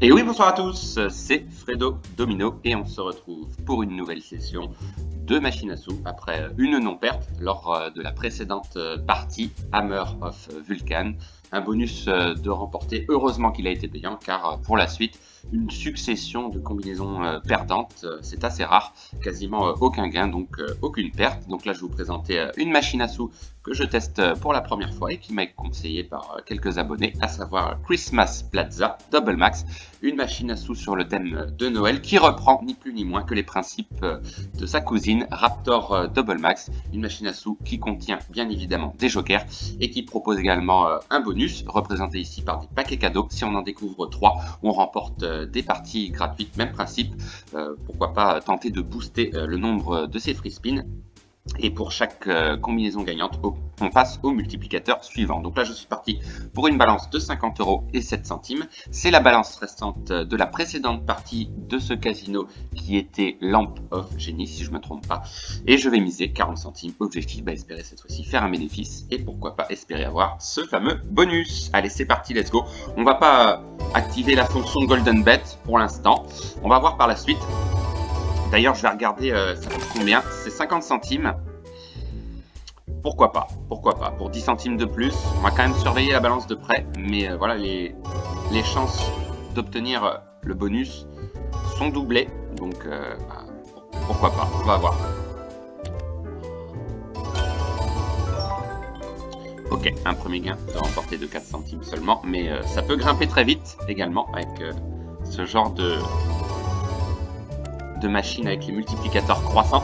Et oui, bonsoir à tous, c'est Fredo Domino et on se retrouve pour une nouvelle session de machine à sous après une non-perte lors de la précédente partie Hammer of Vulcan. Un bonus de remporté, heureusement qu'il a été payant car pour la suite, une succession de combinaisons perdantes, c'est assez rare, quasiment aucun gain, donc aucune perte. Donc là je vais vous présenter une machine à sous que je teste pour la première fois et qui m'a été conseillée par quelques abonnés, à savoir Christmas Plaza Double Max, une machine à sous sur le thème de Noël qui reprend ni plus ni moins que les principes de sa cousine Raptor Double Max, une machine à sous qui contient bien évidemment des jokers et qui propose également un bonus représenté ici par des paquets cadeaux. Si on en découvre 3, on remporte des parties gratuites, même principe, pourquoi pas tenter de booster le nombre de ces free spins. Et pour chaque combinaison gagnante, on passe au multiplicateur suivant. Donc là, je suis parti pour une balance de 50 € et 7 centimes. C'est la balance restante de la précédente partie de ce casino qui était Lamp of Genie, si je ne me trompe pas. Et je vais miser 40 centimes. Objectif, espérer cette fois-ci faire un bénéfice et pourquoi pas espérer avoir ce fameux bonus. Allez, c'est parti, let's go. On va pas activer la fonction Golden Bet pour l'instant. On va voir par la suite. D'ailleurs, je vais regarder ça coûte combien. C'est 50 centimes. Pourquoi pas? Pourquoi pas? Pour 10 centimes de plus, on va quand même surveiller la balance de près. Mais voilà, les chances d'obtenir le bonus sont doublées. Donc, pourquoi pas? On va voir. Ok, un premier gain de remporter de 4 centimes seulement. Mais ça peut grimper très vite également avec ce genre de machine avec les multiplicateurs croissants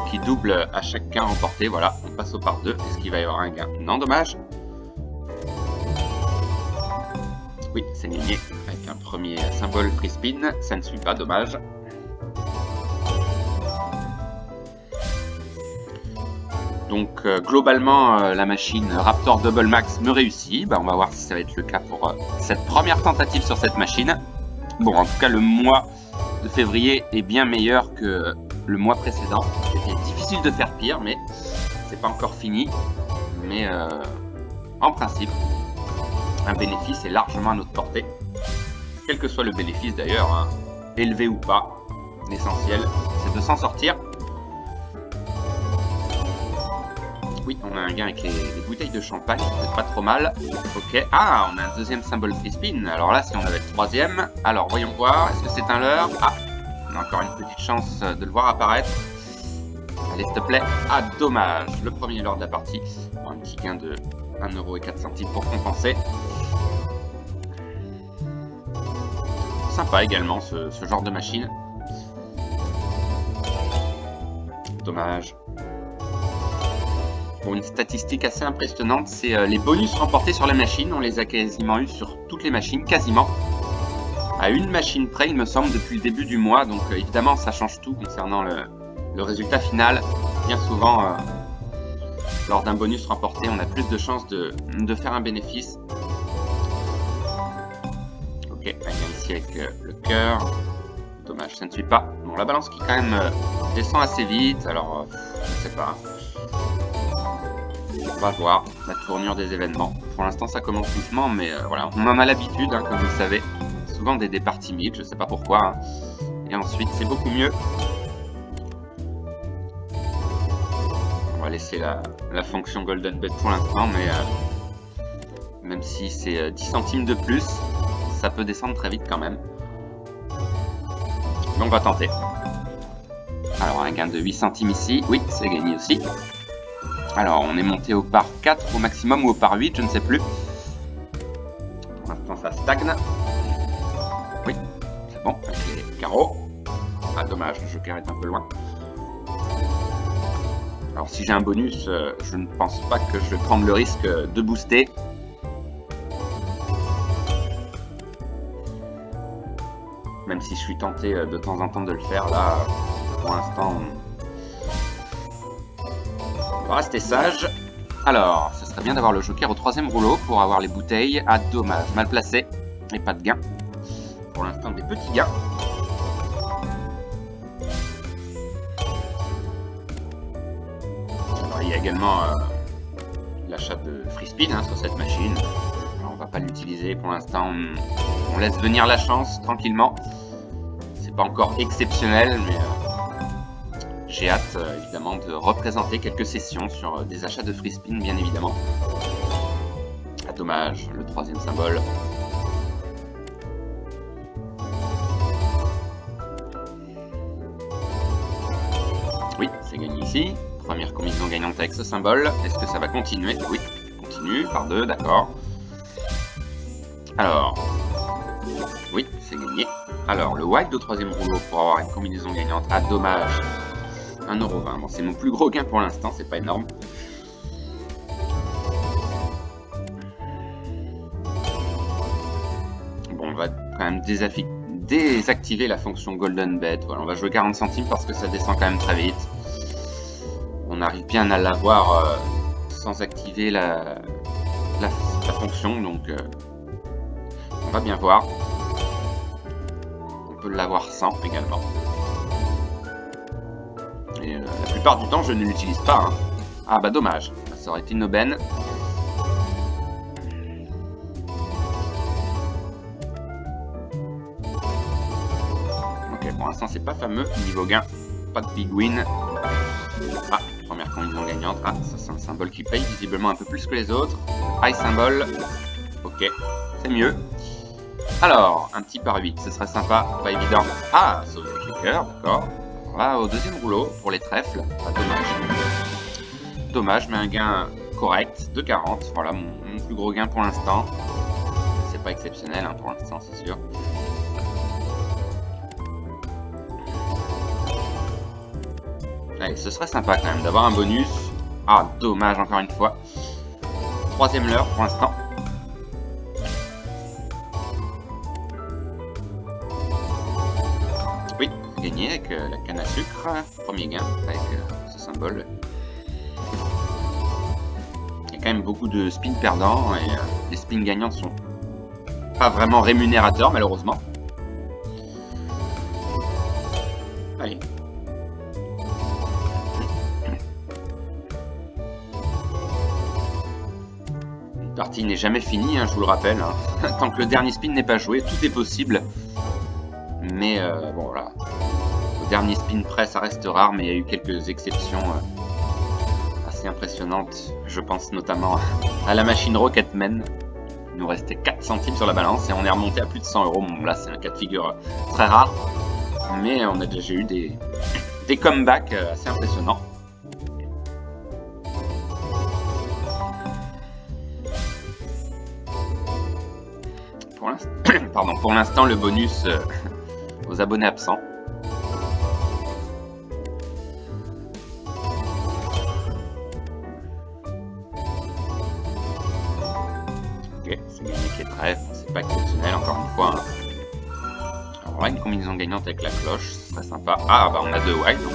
qui doublent à chaque gain remporté. Voilà, on passe au par 2. Est-ce qu'il va y avoir un gain? Non, dommage. Oui, c'est gagné avec un premier symbole free spin. Ça ne suit pas, dommage. Donc globalement, la machine Raptor Double Max me réussit. On va voir si ça va être le cas pour cette première tentative sur cette machine. Bon, en tout cas, le mois de février est bien meilleur que le mois précédent. C'était difficile de faire pire, mais c'est pas encore fini. Mais en principe, un bénéfice est largement à notre portée. Quel que soit le bénéfice d'ailleurs, hein, élevé ou pas, l'essentiel c'est de s'en sortir. Oui, on a un gain avec les bouteilles de champagne, c'est pas trop mal. Ok, ah, on a un deuxième symbole free spin. Alors là, si on avait le troisième, alors voyons voir, est-ce que c'est un leurre? Ah, on a encore une petite chance de le voir apparaître. Allez, s'il te plaît. Ah, dommage, le premier leurre de la partie. Bon, un petit gain de 1 € et 4 centimes pour compenser. Sympa également ce genre de machine. Dommage. Bon, une statistique assez impressionnante, c'est les bonus remportés sur la machine. On les a quasiment eu sur toutes les machines, quasiment. À une machine près, il me semble, depuis le début du mois. Donc évidemment, ça change tout concernant le résultat final. Bien souvent, lors d'un bonus remporté, on a plus de chances de faire un bénéfice. Ok, un gain ici avec le cœur. Dommage, ça ne suit pas. Bon, la balance qui quand même descend assez vite. Alors, je sais pas. On va voir la tournure des événements. Pour l'instant, ça commence doucement, mais voilà, on en a l'habitude, hein, comme vous le savez. Souvent des départs timides, je sais pas pourquoi. Hein. Et ensuite, c'est beaucoup mieux. On va laisser la fonction Golden Bet pour l'instant, mais même si c'est 10 centimes de plus, ça peut descendre très vite quand même. Mais on va tenter. Alors, un gain de 8 centimes ici. Oui, c'est gagné aussi. Alors, on est monté au par 4 au maximum ou au par 8, je ne sais plus. Pour l'instant, ça stagne. Oui, c'est bon, avec les carreaux. Ah, dommage, le joker est un peu loin. Alors, si j'ai un bonus, je ne pense pas que je vais prendre le risque de booster. Même si je suis tenté de temps en temps de le faire, là, pour l'instant, on va rester sage. Alors, ce serait bien d'avoir le joker au troisième rouleau pour avoir les bouteilles. Ah, dommage, mal placé. Et pas de gain. Pour l'instant, des petits gains. Alors, il y a également l'achat de free spin sur cette machine. Alors, on va va pas l'utiliser pour l'instant. On laisse venir la chance tranquillement. C'est pas encore exceptionnel, mais j'ai hâte évidemment de représenter quelques sessions sur des achats de free spin, bien évidemment. Ah, dommage, le troisième symbole. Oui, c'est gagné ici. Première combinaison gagnante avec ce symbole. Est-ce que ça va continuer? Oui, continue par 2, d'accord. Alors, oui, c'est gagné. Alors, le wild au troisième rouleau pour avoir une combinaison gagnante. Ah, dommage. 1,20 €. Bon, c'est mon plus gros gain pour l'instant, c'est pas énorme. Bon, on va quand même désactiver la fonction Golden Bet. Voilà, on va jouer 40 centimes parce que ça descend quand même très vite. On arrive bien à l'avoir sans activer la fonction, donc on va bien voir. On peut l'avoir sans également. Et la plupart du temps, je ne l'utilise pas. Hein. Ah bah dommage, ça aurait été une aubaine. Ok, pour l'instant, c'est pas fameux niveau gain. Pas de big win. Ah, première combinaison gagnante. Ah, ça c'est un symbole qui paye visiblement un peu plus que les autres. High symbole. Ok, c'est mieux. Alors, un petit par 8, ce serait sympa, pas évident. Ah, sauve le clicker, d'accord. Là, au deuxième rouleau, pour les trèfles, pas dommage. Dommage, mais un gain correct de 40. Voilà, mon plus gros gain pour l'instant. C'est pas exceptionnel hein, pour l'instant, c'est sûr. Allez, ce serait sympa quand même d'avoir un bonus. Ah, dommage encore une fois. Troisième leurre pour l'instant. Oui, gagné avec la canne à sucre. Premier gain avec ce symbole. Il y a quand même beaucoup de spins perdants et les spins gagnants sont pas vraiment rémunérateurs malheureusement. Allez. La partie n'est jamais finie, hein, je vous le rappelle. Hein. Tant que le dernier spin n'est pas joué, tout est possible. Mais bon voilà. Au dernier spin près, ça reste rare, mais il y a eu quelques exceptions assez impressionnantes. Je pense notamment à la machine Rocketman. Il nous restait 4 centimes sur la balance et on est remonté à plus de 100 €. Bon là c'est un cas de figure très rare. Mais on a déjà eu des comebacks assez impressionnants. Pour l'instant, le bonus aux abonnés absents. Ok, c'est gagné qui est très, c'est pas exceptionnel encore une fois. Hein. Alors là, une combinaison gagnante avec la cloche, ce serait sympa. Ah bah on a 2 white, donc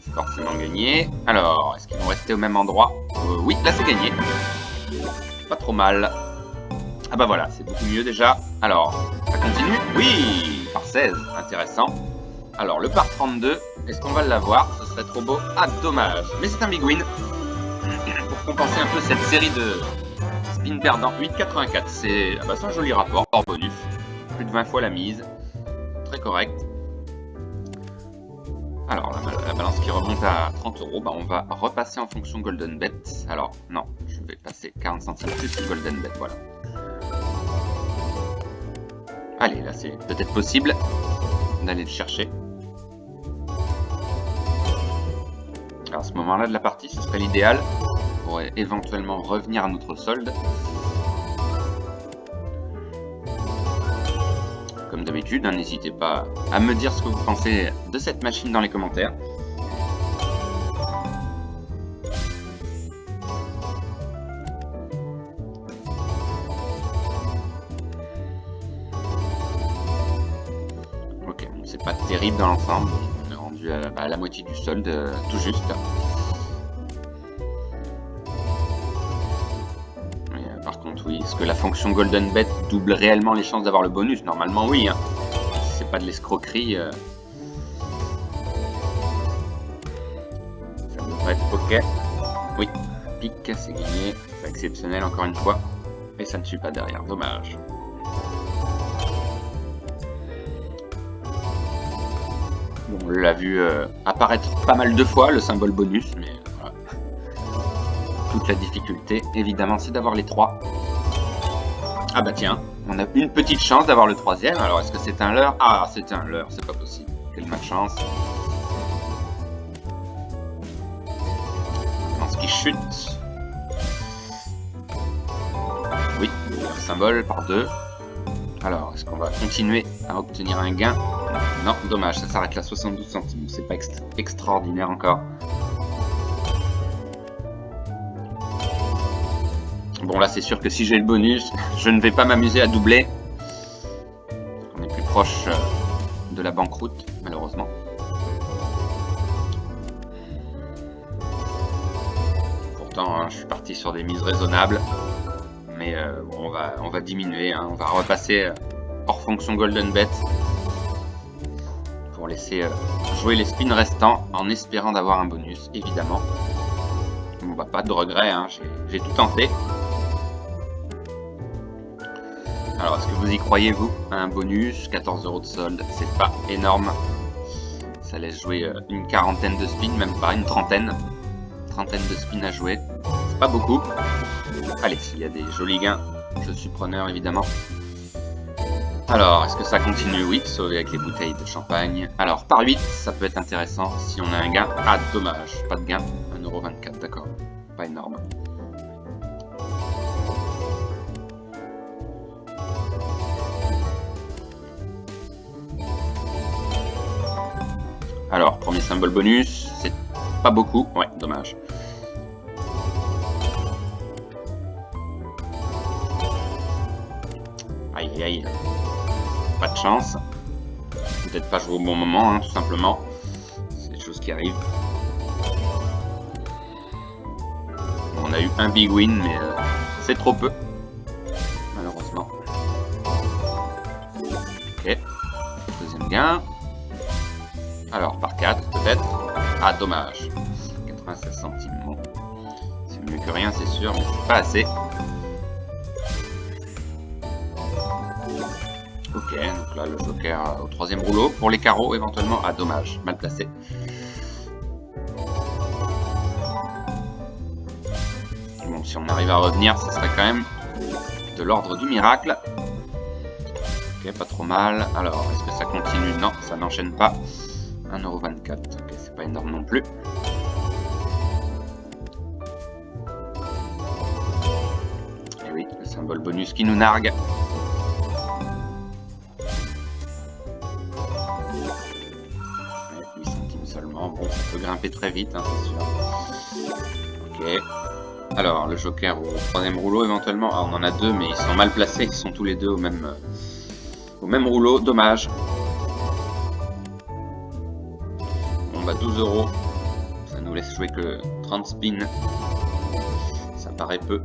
c'est forcément gagné. Alors, est-ce qu'ils vont rester au même endroit? Oui, là c'est gagné. Pas trop mal. Ah bah voilà, c'est beaucoup mieux déjà. Alors, ça continue? Oui, par 16, intéressant. Alors, le par 32, est-ce qu'on va l'avoir? Ce serait trop beau. Ah, dommage. Mais c'est un big win. Pour compenser un peu cette série de spin perdants. 8,84, c'est un joli rapport, hors bonus. Plus de 20 fois la mise. Très correct. Alors, la balance qui remonte à 30 €, bah, on va repasser en fonction Golden Bet. Alors, non, je vais passer 40 centimes plus Golden Bet, voilà. Allez, là c'est peut-être possible d'aller le chercher. Alors à ce moment-là de la partie, ce serait l'idéal. On pourrait éventuellement revenir à notre solde. Comme d'habitude, hein, n'hésitez pas à me dire ce que vous pensez de cette machine dans les commentaires. C'est pas terrible dans l'ensemble, on est rendu à la moitié du solde, tout juste. Mais, par contre, oui, est-ce que la fonction Golden Bet double réellement les chances d'avoir le bonus? Normalement, oui. Hein. C'est pas de l'escroquerie. Ça devrait être ok. Oui, pique, c'est gagné. C'est exceptionnel encore une fois. Et ça ne suit pas derrière, dommage. Bon, on l'a vu apparaître pas mal de fois, le symbole bonus, mais voilà. Toute la difficulté, évidemment, c'est d'avoir les 3. Ah bah tiens, on a une petite chance d'avoir le 3e. Alors, est-ce que c'est un leurre? Ah, c'est un leurre, c'est pas possible. Quelle malchance. Lance qui chute. Oui, un symbole par 2. Alors, est-ce qu'on va continuer à obtenir un gain? Non, dommage, ça s'arrête là, 72 centimes. C'est pas extraordinaire encore. Bon, là, c'est sûr que si j'ai le bonus, je ne vais pas m'amuser à doubler. On est plus proche de la banqueroute, malheureusement. Pourtant, hein, je suis parti sur des mises raisonnables. Mais bon, on va diminuer, hein. On va repasser hors fonction Golden Bet pour laisser jouer les spins restants en espérant d'avoir un bonus, évidemment. Bon, bah, pas de regret, hein. J'ai tout tenté. Alors, est-ce que vous y croyez, vous? Un bonus, 14 € de solde, c'est pas énorme. Ça laisse jouer une quarantaine de spins, même pas, une trentaine. Trentaine de spins à jouer, c'est pas beaucoup. Allez, s'il y a des jolis gains, je suis preneur, évidemment. Alors, est-ce que ça continue? Oui, sauver avec les bouteilles de champagne. Alors, par 8, ça peut être intéressant si on a un gain. Ah, dommage, pas de gain, 1,24 €, d'accord. Pas énorme. Alors, premier symbole bonus, c'est pas beaucoup. Ouais, dommage. Aïe, aïe, aïe. Pas de chance. Peut-être pas joué au bon moment, hein, tout simplement. C'est des choses qui arrivent. On a eu un big win, mais c'est trop peu. Malheureusement. Ok. Deuxième gain. Alors, par 4, peut-être. Ah, dommage. 96 centimes. Bon. C'est mieux que rien, c'est sûr, mais c'est pas assez. Ok, donc là, le joker au 3e rouleau. Pour les carreaux, éventuellement. Ah, dommage. Mal placé. Bon, si on arrive à revenir, ce serait quand même de l'ordre du miracle. Ok, pas trop mal. Alors, est-ce que ça continue? Non, ça n'enchaîne pas. 1,24 €. Ok, c'est pas énorme non plus. Et oui, le symbole bonus qui nous nargue. Ouais, 8 centimes seulement. Bon, ça peut grimper très vite, hein, c'est sûr. Ok. Alors, le joker au 3e rouleau éventuellement. Ah, on en a 2, mais ils sont mal placés. Ils sont tous les deux au même rouleau. Dommage. Bon bah 12 €, ça nous laisse jouer que 30 spins, ça paraît peu.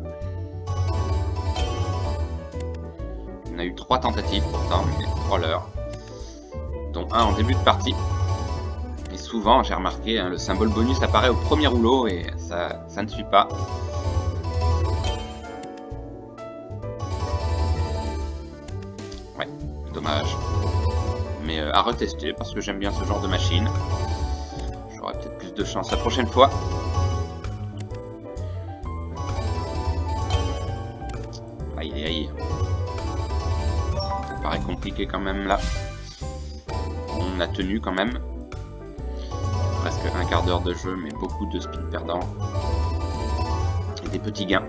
On a eu 3 tentatives pourtant, mais 3 leurres, dont un en début de partie. Et souvent, j'ai remarqué, hein, le symbole bonus apparaît au premier rouleau et ça ne suit pas. Ouais, dommage. Mais à retester parce que j'aime bien ce genre de machine. J'aurai peut-être plus de chance la prochaine fois. Aïe aïe aïe. Ça paraît compliqué quand même là. On a tenu quand même. Presque un quart d'heure de jeu, mais beaucoup de spins perdants. Et des petits gains.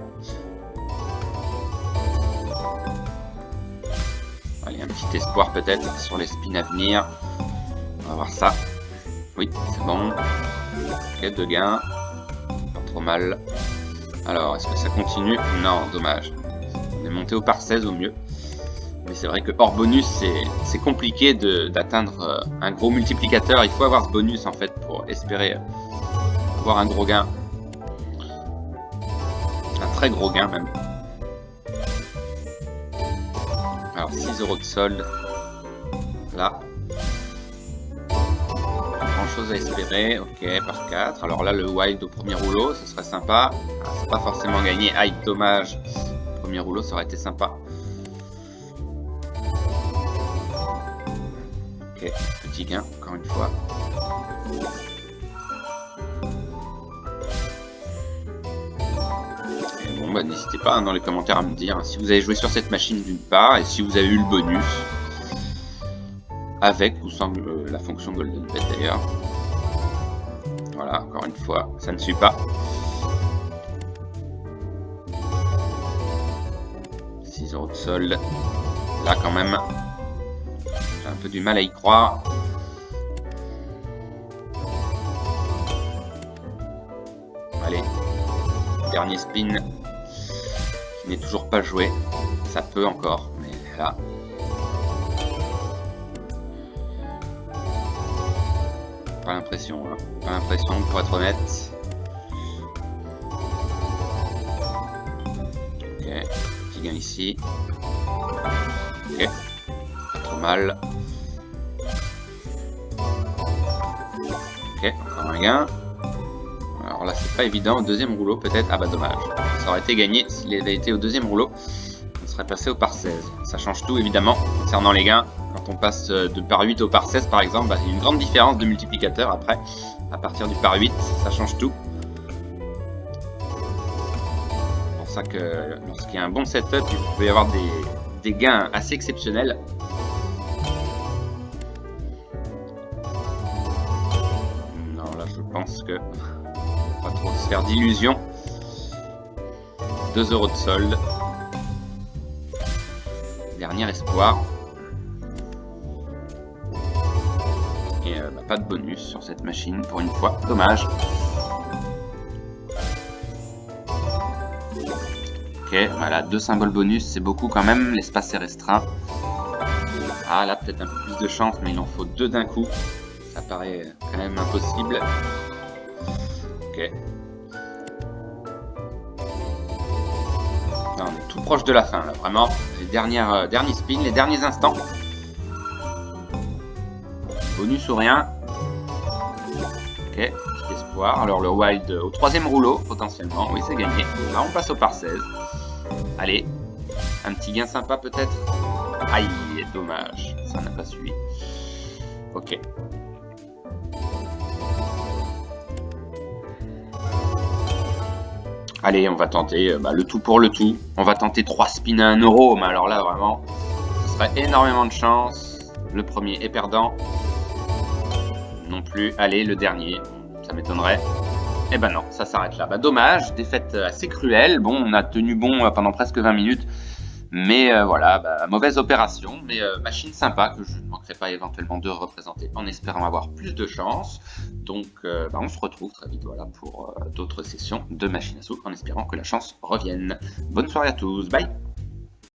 Allez, un petit espoir peut-être sur les spins à venir. On va voir ça. Oui, c'est bon. Ok, 2 gains. Pas trop mal. Alors, est-ce que ça continue? Non, dommage. On est monté au par 16 au mieux. Mais c'est vrai que hors bonus, c'est compliqué d'atteindre un gros multiplicateur. Il faut avoir ce bonus en fait pour espérer avoir un gros gain. Un très gros gain même. Alors 6 € de solde. Là. Grand chose à espérer. Ok, par 4. Alors là, le wild au premier rouleau, ce serait sympa. Ah, c'est pas forcément gagné. Aïe, dommage. premier rouleau, ça aurait été sympa. Ok, petit gain, encore une fois. Et bon, bah, n'hésitez pas dans les commentaires à me dire si vous avez joué sur cette machine d'une part et si vous avez eu le bonus. Avec ou sans la fonction Golden Bet d'ailleurs. Voilà, encore une fois, ça ne suit pas. 6 € de solde. Là quand même, j'ai un peu du mal à y croire. Allez, dernier spin qui n'est toujours pas joué. Ça peut encore, mais là... Pas l'impression, hein. Pas l'impression pour être honnête. Ok, petit gain ici. Ok, pas trop mal. Ok, encore un gain. Alors là, c'est pas évident. Au deuxième rouleau, peut-être. Ah bah dommage. Ça aurait été gagné s'il avait été au deuxième rouleau. On serait passé au par 16. Ça change tout évidemment concernant les gains. Quand on passe de par 8 au par 16 par exemple, bah, il y a une grande différence de multiplicateur après. À partir du par 8, ça change tout. C'est pour ça que lorsqu'il y a un bon setup, il peut y avoir des gains assez exceptionnels. Non, là je pense que pas trop se faire d'illusions. 2 € de solde. Dernier espoir. Et bah, pas de bonus sur cette machine pour une fois. Dommage. Ok, voilà, 2 symboles bonus, c'est beaucoup quand même. L'espace est restreint. Ah là, peut-être un peu plus de chance, mais il en faut 2 d'un coup. Ça paraît quand même impossible. Ok. Là, on est tout proche de la fin, là, vraiment. Les derniers spins, les derniers instants. Bonus ou rien. Ok, petit espoir. Alors le wild au 3e rouleau, potentiellement. Oui, c'est gagné. Là, on passe au par 16. Allez, un petit gain sympa peut-être. Aïe, dommage. Ça n'a pas suivi. Ok. Allez, on va tenter le tout pour le tout. On va tenter 3 spins à 1 €. Mais alors là, vraiment, ce serait énormément de chance. Le premier est perdant. Non plus. Allez, le dernier. Ça m'étonnerait. Eh ben non, ça s'arrête là. Bah dommage, défaite assez cruelle. Bon, on a tenu bon pendant presque 20 minutes. Mais voilà, bah, mauvaise opération. Mais machine sympa que je ne manquerai pas éventuellement de représenter en espérant avoir plus de chance. Donc bah, on se retrouve très vite voilà, pour d'autres sessions de machine à sous en espérant que la chance revienne. Bonne soirée à tous. Bye.